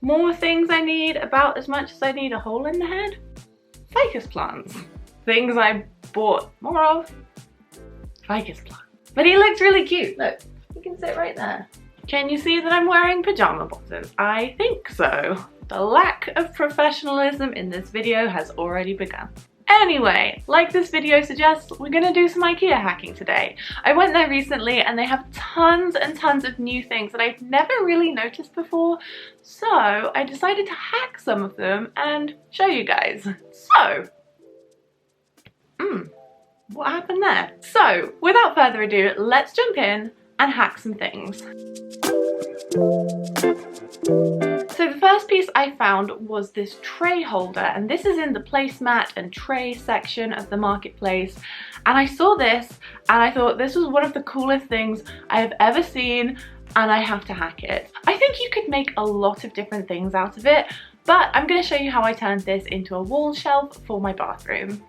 More things I need, about as much as I need a hole in the head. Ficus plants. Things I bought more of. Ficus plants. But he looks really cute. Look, he can sit right there. Can you see that I'm wearing pajama bottoms? I think so. The lack of professionalism in this video has already begun. Anyway, like this video suggests, we're gonna do some Ikea hacking today. I went there recently and they have tons and tons of new things that I've never really noticed before, so I decided to hack some of them and show you guys. So, what happened there? So, without further ado, let's jump in and hack some things. So the first piece I found was this tray holder, and this is in the placemat and tray section of the marketplace, and I saw this and I thought this was one of the coolest things I have ever seen and I have to hack it. I think you could make a lot of different things out of it, but I'm going to show you how I turned this into a wall shelf for my bathroom.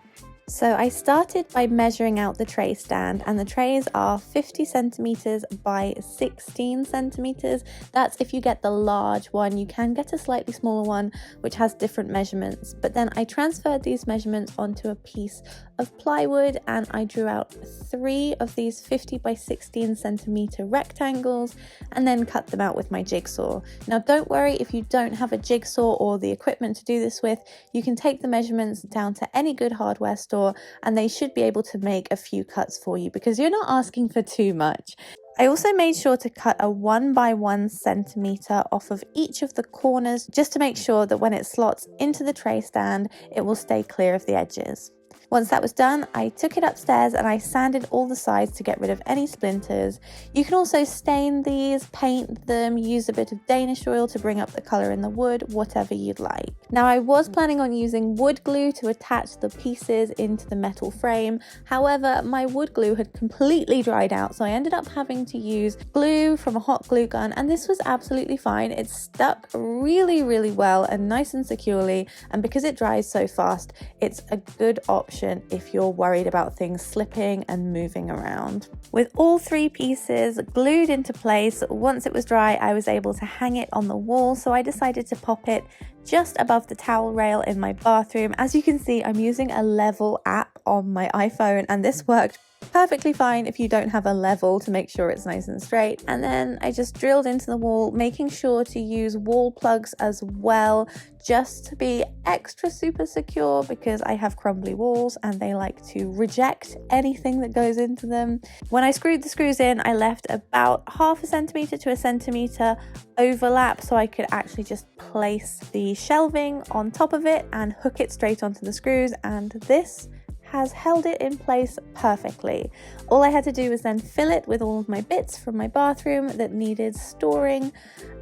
So I started by measuring out the tray stand, and the trays are 50 centimeters by 16 centimeters. That's if you get the large one. You can get a slightly smaller one which has different measurements, but then I transferred these measurements onto a piece of plywood and I drew out 3 of these 50 by 16 centimeter rectangles and then cut them out with my jigsaw. Now don't worry if you don't have a jigsaw or the equipment to do this with. You can take the measurements down to any good hardware store and they should be able to make a few cuts for you because you're not asking for too much. I also made sure to cut a 1 by 1 centimeter off of each of the corners just to make sure that when it slots into the tray stand, it will stay clear of the edges. Once that was done, I took it upstairs and I sanded all the sides to get rid of any splinters. You can also stain these, paint them, use a bit of Danish oil to bring up the colour in the wood, whatever you'd like. Now I was planning on using wood glue to attach the pieces into the metal frame. However, my wood glue had completely dried out, so I ended up having to use glue from a hot glue gun, and this was absolutely fine. It stuck really well and nice and securely, and because it dries so fast, it's a good option if you're worried about things slipping and moving around. With all 3 pieces glued into place, once it was dry, I was able to hang it on the wall, so I decided to pop it just above the towel rail in my bathroom. As you can see, I'm using a level app on my iPhone, and this worked perfectly fine if you don't have a level to make sure it's nice and straight. And then I just drilled into the wall, making sure to use wall plugs as well, just to be extra super secure because I have crumbly walls and they like to reject anything that goes into them. When I screwed the screws in, I left about ½ centimeter to 1 centimeter overlap so I could actually just place the shelving on top of it and hook it straight onto the screws, and this has held it in place perfectly. All I had to do was then fill it with all of my bits from my bathroom that needed storing,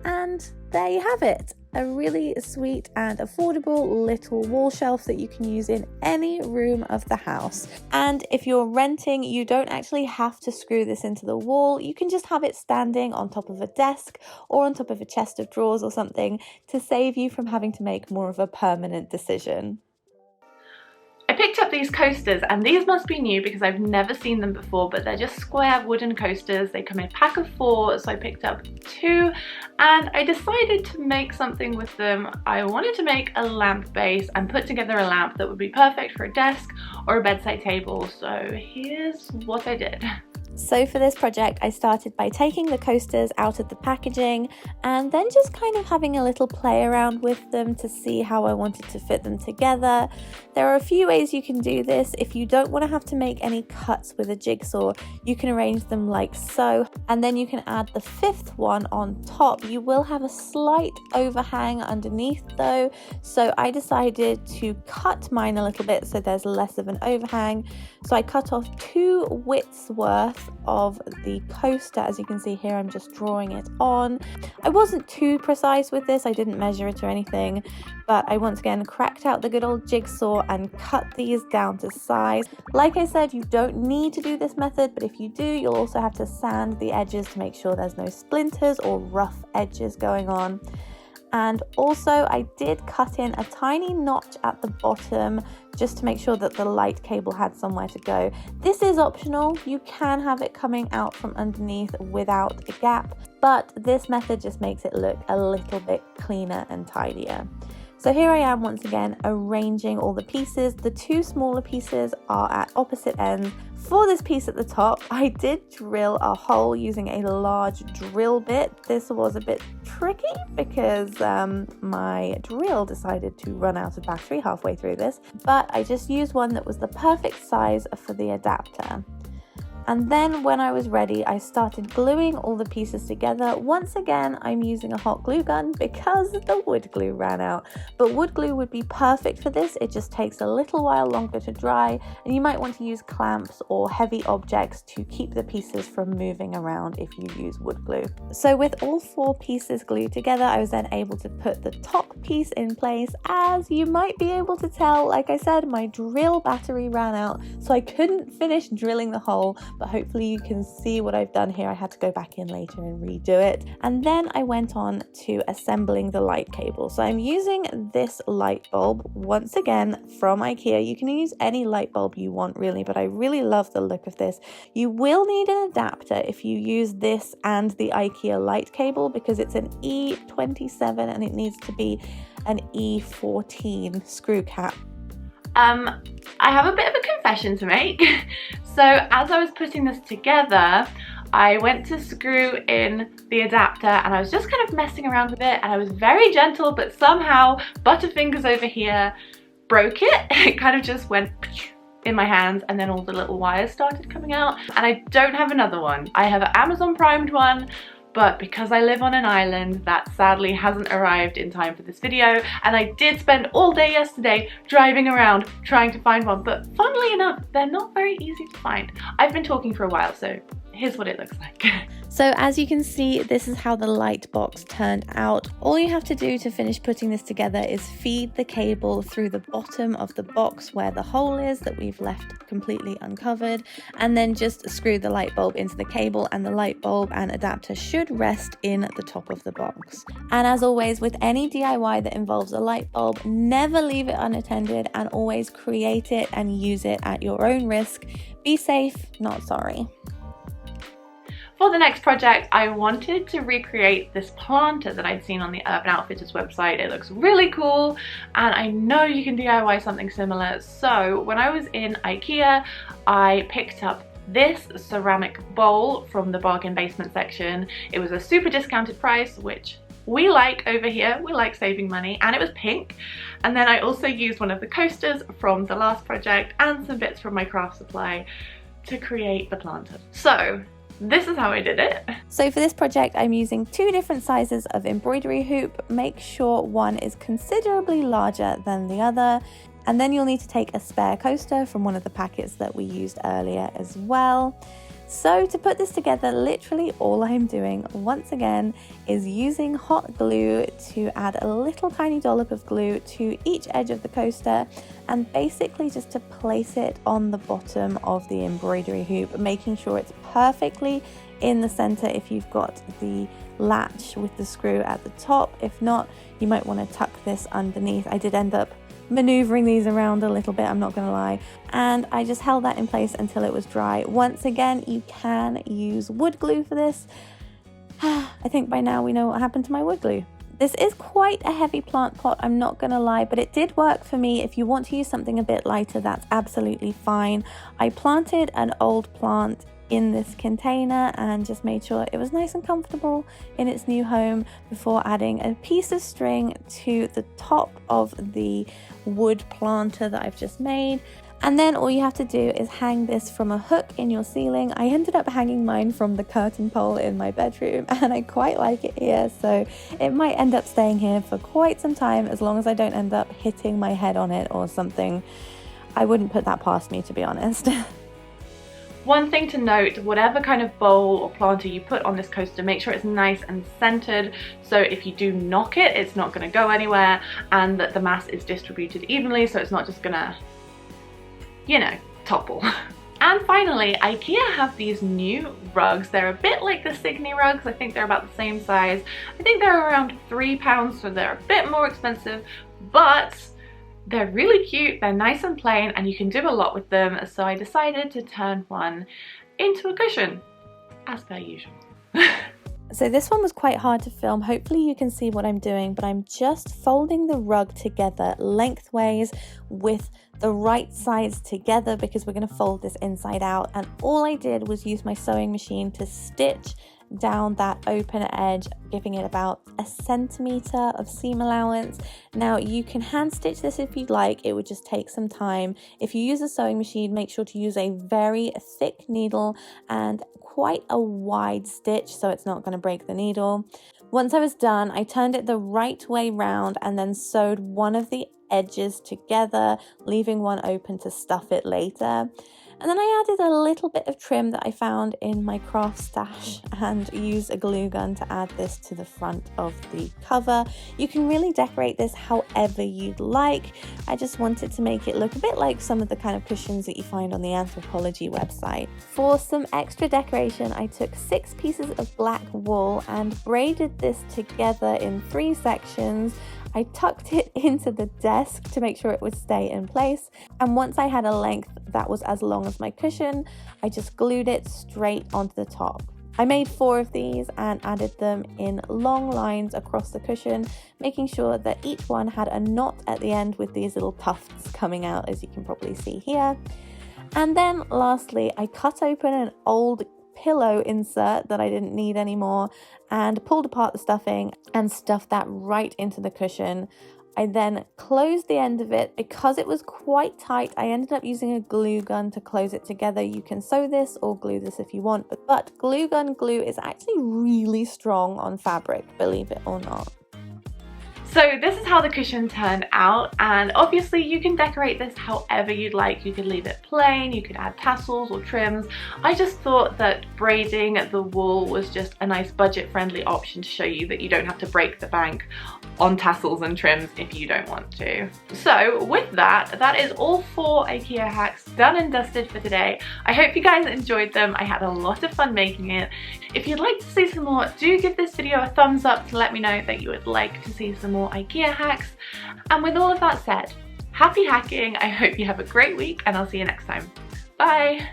and there you have it. A really sweet and affordable little wall shelf that you can use in any room of the house. And if you're renting, you don't actually have to screw this into the wall. You can just have it standing on top of a desk or on top of a chest of drawers or something to save you from having to make more of a permanent decision. I picked up these coasters, and these must be new because I've never seen them before, but they're just square wooden coasters. They come in a pack of 4, so I picked up 2 and I decided to make something with them. I wanted to make a lamp base and put together a lamp that would be perfect for a desk or a bedside table, so here's what I did. So for this project, I started by taking the coasters out of the packaging and then just kind of having a little play around with them to see how I wanted to fit them together. There are a few ways you can do this. If you don't want to have to make any cuts with a jigsaw, you can arrange them like so, and then you can add the 5th one on top. You will have a slight overhang underneath though, so I decided to cut mine a little bit so there's less of an overhang. So I cut off 2 widths worth of the coaster. As you can see here, I'm just drawing it on. I wasn't too precise with this, I didn't measure it or anything, but I once again cracked out the good old jigsaw and cut these down to size. Like I said, you don't need to do this method, but if you do, you'll also have to sand the edges to make sure there's no splinters or rough edges going on. And also I did cut in a tiny notch at the bottom just to make sure that the light cable had somewhere to go. This is optional. You can have it coming out from underneath without a gap, but this method just makes it look a little bit cleaner and tidier. So here I am once again arranging all the pieces. The two smaller pieces are at opposite ends. For this piece at the top, I did drill a hole using a large drill bit. This was a bit tricky because my drill decided to run out of battery halfway through this, but I just used one that was the perfect size for the adapter. And then when I was ready, I started gluing all the pieces together. Once again, I'm using a hot glue gun because the wood glue ran out. But wood glue would be perfect for this. It just takes a little while longer to dry, and you might want to use clamps or heavy objects to keep the pieces from moving around if you use wood glue. So with all 4 pieces glued together, I was then able to put the top piece in place. As you might be able to tell, like I said, my drill battery ran out, so I couldn't finish drilling the hole. But hopefully you can see what I've done here. I had to go back in later and redo it. And then I went on to assembling the light cable. So I'm using this light bulb, once again from Ikea. You can use any light bulb you want really, but I really love the look of this. You will need an adapter if you use this and the Ikea light cable because it's an E27 and it needs to be an E14 screw cap. I have a bit of a confession to make. So as I was putting this together, I went to screw in the adapter and I was just kind of messing around with it, and I was very gentle, but somehow Butterfingers over here broke it. It kind of just went in my hands, and then all the little wires started coming out, and I don't have another one. I have an Amazon primed one, but because I live on an island, that sadly hasn't arrived in time for this video, and I did spend all day yesterday driving around trying to find one, but funnily enough, they're not very easy to find. I've been talking for a while, so here's what it looks like. So as you can see, this is how the light box turned out. All you have to do to finish putting this together is feed the cable through the bottom of the box where the hole is that we've left completely uncovered, and then just screw the light bulb into the cable, and the light bulb and adapter should rest in the top of the box. And as always with any DIY that involves a light bulb, never leave it unattended and always create it and use it at your own risk. Be safe, not sorry. For the next project, I wanted to recreate this planter that I'd seen on the Urban Outfitters website. It looks really cool, and I know you can DIY something similar. So when I was in Ikea, I picked up this ceramic bowl from the bargain basement section. It was a super discounted price, which we like over here. We like saving money, and it was pink. And then I also used one of the coasters from the last project and some bits from my craft supply to create the planter. So this is how I did it. So for this project, I'm using 2 different sizes of embroidery hoop. Make sure one is considerably larger than the other. And then you'll need to take a spare coaster from one of the packets that we used earlier as well. So to put this together, literally all I'm doing once again is using hot glue to add a little tiny dollop of glue to each edge of the coaster, and basically just to place it on the bottom of the embroidery hoop, making sure it's perfectly in the center if you've got the latch with the screw at the top. If not, you might want to tuck this underneath. I did end up maneuvering these around a little bit, I'm not gonna lie, and I just held that in place until it was dry. Once again, you can use wood glue for this. I think by now we know what happened to my wood glue. This is quite a heavy plant pot, I'm not gonna lie, but it did work for me. If you want to use something a bit lighter, that's absolutely fine. I planted an old plant in this container and just made sure it was nice and comfortable in its new home before adding a piece of string to the top of the wood planter that I've just made. And then all you have to do is hang this from a hook in your ceiling. I ended up hanging mine from the curtain pole in my bedroom, and I quite like it here, so it might end up staying here for quite some time as long as I don't end up hitting my head on it or something. I wouldn't put that past me, to be honest. One thing to note, whatever kind of bowl or planter you put on this coaster, make sure it's nice and centered, so if you do knock it, it's not going to go anywhere, and that the mass is distributed evenly, so it's not just gonna, you know, topple. And finally, Ikea have these new rugs. They're a bit like the Signy rugs. I think they're about the same size. I think they're around £3, so they're a bit more expensive, but they're really cute. They're nice and plain, and you can do a lot with them. So I decided to turn one into a cushion, as per usual. So this one was quite hard to film. Hopefully you can see what I'm doing, but I'm just folding the rug together lengthways with the right sides together because we're going to fold this inside out. And all I did was use my sewing machine to stitch down that open edge, giving it about a centimetre of seam allowance. Now you can hand stitch this if you'd like, it would just take some time. If you use a sewing machine, make sure to use a very thick needle and quite a wide stitch so it's not going to break the needle. Once I was done, I turned it the right way round and then sewed one of the edges together, leaving one open to stuff it later. And then I added a little bit of trim that I found in my craft stash and used a glue gun to add this to the front of the cover. You can really decorate this however you'd like. I just wanted to make it look a bit like some of the kind of cushions that you find on the Anthropologie website. For some extra decoration, I took 6 pieces of black wool and braided this together in 3 sections. I tucked it into the desk to make sure it would stay in place, and once I had a length that was as long as my cushion, I just glued it straight onto the top. I made 4 of these and added them in long lines across the cushion, making sure that each one had a knot at the end with these little tufts coming out, as you can probably see here. And then lastly, I cut open an old pillow insert that I didn't need anymore and pulled apart the stuffing and stuffed that right into the cushion. I then closed the end of it. Because it was quite tight, I ended up using a glue gun to close it together. You can sew this or glue this if you want, but glue gun glue is actually really strong on fabric, believe it or not. So this is how the cushion turned out, and obviously you can decorate this however you'd like. You could leave it plain, you could add tassels or trims. I just thought that braiding the wool was just a nice budget-friendly option to show you that you don't have to break the bank on tassels and trims if you don't want to. So with that, that is all 4 Ikea hacks done and dusted for today. I hope you guys enjoyed them. I had a lot of fun making it. If you'd like to see some more, do give this video a thumbs up to let me know that you would like to see some more Ikea hacks. And with all of that said, happy hacking. I hope you have a great week, and I'll see you next time. Bye!